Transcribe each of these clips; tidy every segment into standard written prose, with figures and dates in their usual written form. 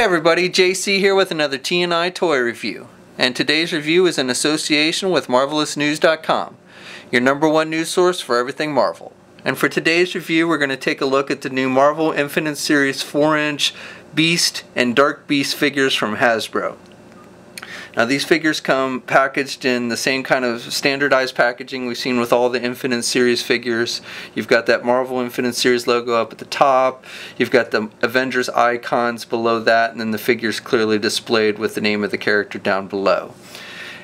everybody, JC here with another T&I toy review. And today's review is in association with MarvelousNews.com, your #1 news source for everything Marvel. And for today's review, we're going to take a look at the new Marvel Infinite Series 4-inch Beast and Dark Beast figures from Hasbro. Now these figures come packaged in the same kind of standardized packaging we've seen with all the Infinite Series figures. You've got that Marvel Infinite Series logo up at the top, you've got the Avengers icons below that, and then the figures clearly displayed with the name of the character down below.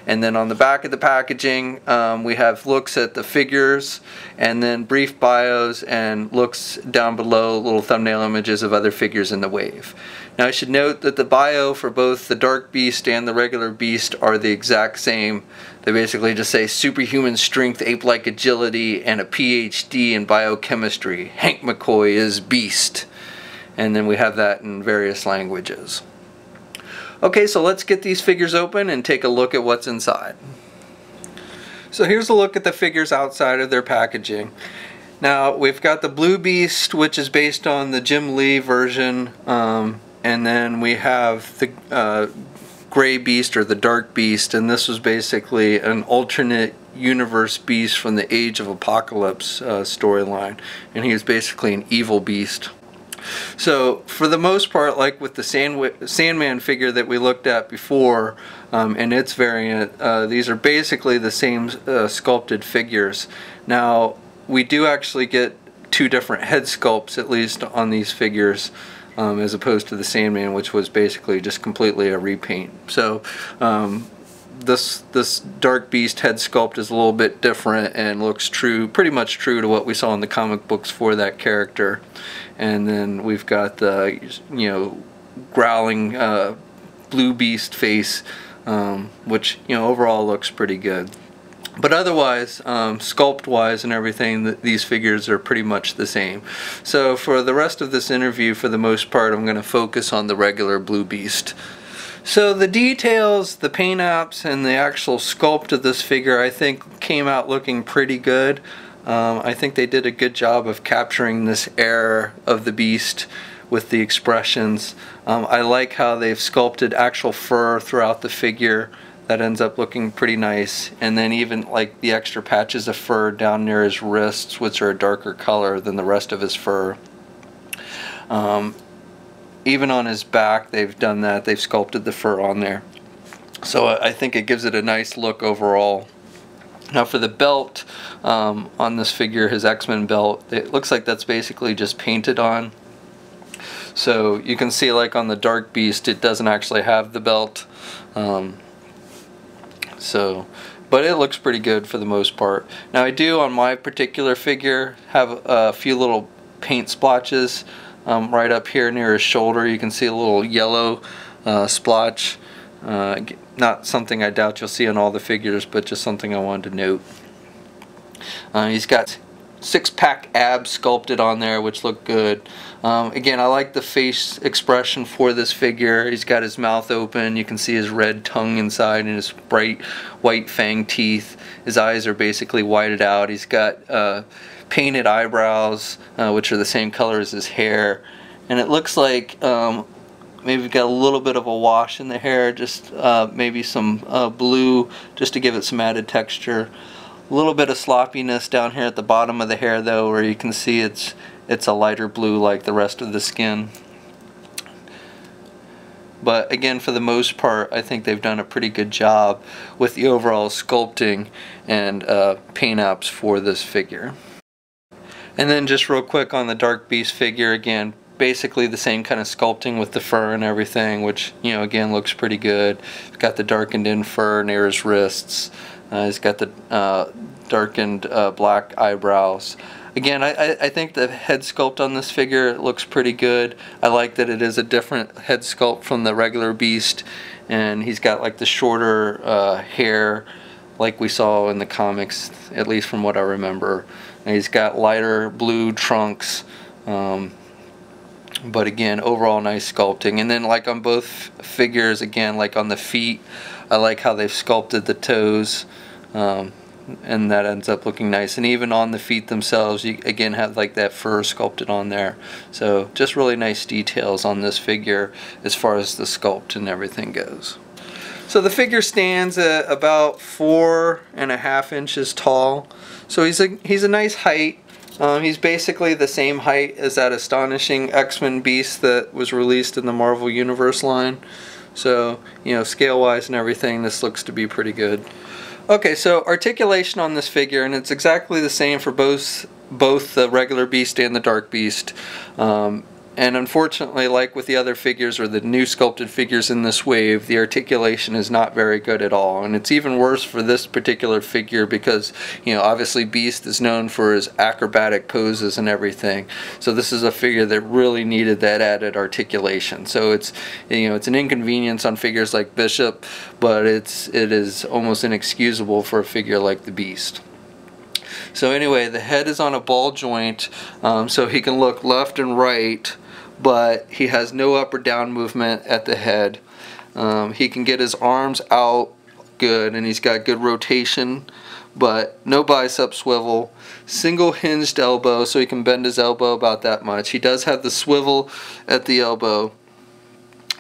And then on the back of the packaging, we have looks at the figures, and then brief bios and looks down below, little thumbnail images of other figures in the wave. Now I should note that the bio for both the Dark Beast and the regular Beast are the exact same. They basically just say superhuman strength, ape-like agility, and a PhD in biochemistry. Hank McCoy is Beast. And then we have that in various languages. Okay, so let's get these figures open and take a look at what's inside. So here's a look at the figures outside of their packaging. Now we've got the Blue Beast, which is based on the Jim Lee version, and then we have the Gray Beast or the Dark Beast, and this was basically an alternate universe beast from the Age of Apocalypse storyline, and he was basically an evil beast. So for the most part, like with the Sandman figure that we looked at before and its variant, these are basically the same sculpted figures. Now we do actually get two different head sculpts, at least on these figures, as opposed to the Sandman, which was basically just completely a repaint. So this Dark Beast head sculpt is a little bit different and looks pretty much true to what we saw in the comic books for that character. And then we've got the, growling Blue Beast face, which, overall looks pretty good. But otherwise, sculpt-wise and everything, these figures are pretty much the same. So for the rest of this interview, for the most part, I'm going to focus on the regular Blue Beast. So the details, the paint apps, and the actual sculpt of this figure, I think, came out looking pretty good. I think they did a good job of capturing this air of the Beast with the expressions. I like how they've sculpted actual fur throughout the figure. That ends up looking pretty nice. And then even like the extra patches of fur down near his wrists, which are a darker color than the rest of his fur. Even on his back, they've done that. They've sculpted the fur on there. So I think it gives it a nice look overall. Now for the belt on this figure, his X-Men belt, it looks like that's basically just painted on. So you can see, like on the Dark Beast, it doesn't actually have the belt. But it looks pretty good for the most part. Now I do, on my particular figure, have a few little paint splotches right up here near his shoulder. You can see a little yellow splotch. Not something I doubt you'll see on all the figures, but just something I wanted to note. He's got six-pack abs sculpted on there, which look good. Again, I like the face expression for this figure. He's got his mouth open. You can see his red tongue inside and his bright white fang teeth. His eyes are basically whited out. He's got painted eyebrows, which are the same color as his hair. And it looks like maybe we've got a little bit of a wash in the hair, just maybe some blue just to give it some added texture. A little bit of sloppiness down here at the bottom of the hair though, where you can see it's a lighter blue like the rest of the skin. But again, for the most part, I think they've done a pretty good job with the overall sculpting and paint apps for this figure. And then just real quick on the Dark Beast figure, again, basically the same kind of sculpting with the fur and everything, which, again, looks pretty good. He's got the darkened in fur near his wrists. He's got the darkened black eyebrows. Again, I think the head sculpt on this figure looks pretty good. I like that it is a different head sculpt from the regular Beast, and he's got like the shorter hair like we saw in the comics, at least from what I remember. And he's got lighter blue trunks. But again, overall nice sculpting. And then like on both figures, again, like on the feet, I like how they've sculpted the toes. and that ends up looking nice. And even on the feet themselves, you again have like that fur sculpted on there. So just really nice details on this figure as far as the sculpt and everything goes. So the figure stands at about 4.5 inches tall. So he's a nice height. He's basically the same height as that astonishing X-Men Beast that was released in the Marvel Universe line. So, you know, scale-wise and everything, this looks to be pretty good. Okay, so articulation on this figure, and it's exactly the same for both the regular Beast and the Dark Beast. And unfortunately, like with the other figures or the new sculpted figures in this wave, the articulation is not very good at all. And it's even worse for this particular figure because, you know, obviously Beast is known for his acrobatic poses and everything. So this is a figure that really needed that added articulation. So it's, you know, it's an inconvenience on figures like Bishop, but it is almost inexcusable for a figure like the Beast. So anyway, the head is on a ball joint, so he can look left and right, but he has no up or down movement at the head. He can get his arms out good, and he's got good rotation, but no bicep swivel. Single hinged elbow, so he can bend his elbow about that much. He does have the swivel at the elbow,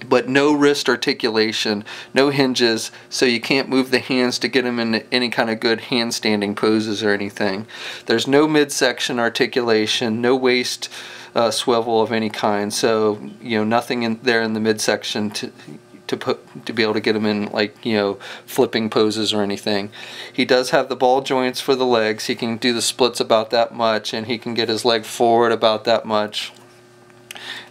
but no wrist articulation, no hinges, so you can't move the hands to get him into any kind of good handstanding poses or anything. There's no midsection articulation, no waist swivel of any kind, so you know, nothing in there in the midsection to be able to get him in, like, you know, flipping poses or anything. He does have the ball joints for the legs. He can do the splits about that much, and he can get his leg forward about that much.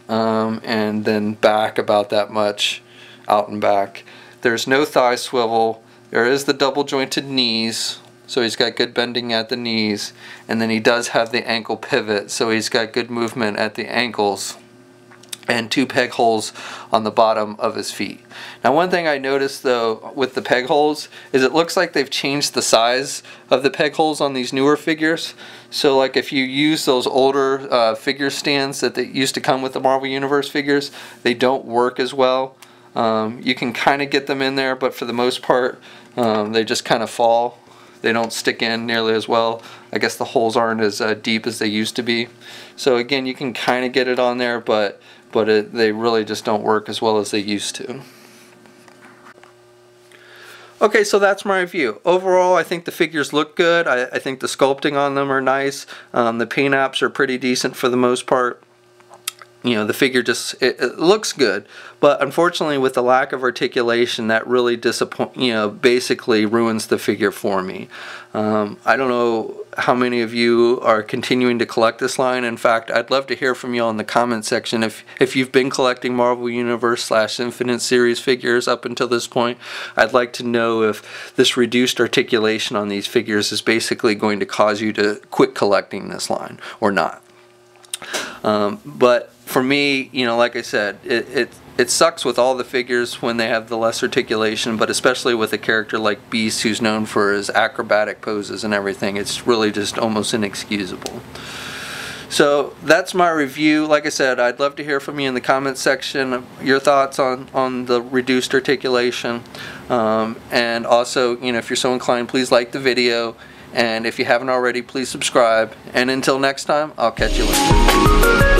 And then back about that much, out and back. There's no thigh swivel. There is the double jointed knees, so he's got good bending at the knees, and then he does have the ankle pivot, so he's got good movement at the ankles, and 2 peg holes on the bottom of his feet. Now, one thing I noticed though with the peg holes is it looks like they've changed the size of the peg holes on these newer figures. So like if you use those older figure stands that they used to come with the Marvel Universe figures, they don't work as well. You can kind of get them in there, but for the most part they just kind of fall. They don't stick in nearly as well. I guess the holes aren't as deep as they used to be. So again, you can kind of get it on there, but they really just don't work as well as they used to. Okay, so that's my review. Overall, I think the figures look good. I think the sculpting on them are nice. The paint apps are pretty decent for the most part. You know, the figure just, it looks good, but unfortunately with the lack of articulation, that really basically ruins the figure for me. I don't know how many of you are continuing to collect this line. In fact, I'd love to hear from you in the comment section if you've been collecting Marvel Universe / Infinite Series figures up until this point. I'd like to know if this reduced articulation on these figures is basically going to cause you to quit collecting this line or not. But for me, you know, like I said, it sucks with all the figures when they have the less articulation, but especially with a character like Beast, who's known for his acrobatic poses and everything. It's really just almost inexcusable. So that's my review. Like I said, I'd love to hear from you in the comments section, your thoughts on the reduced articulation. And also, you know, if you're so inclined, please like the video. And if you haven't already, please subscribe. And until next time, I'll catch you later.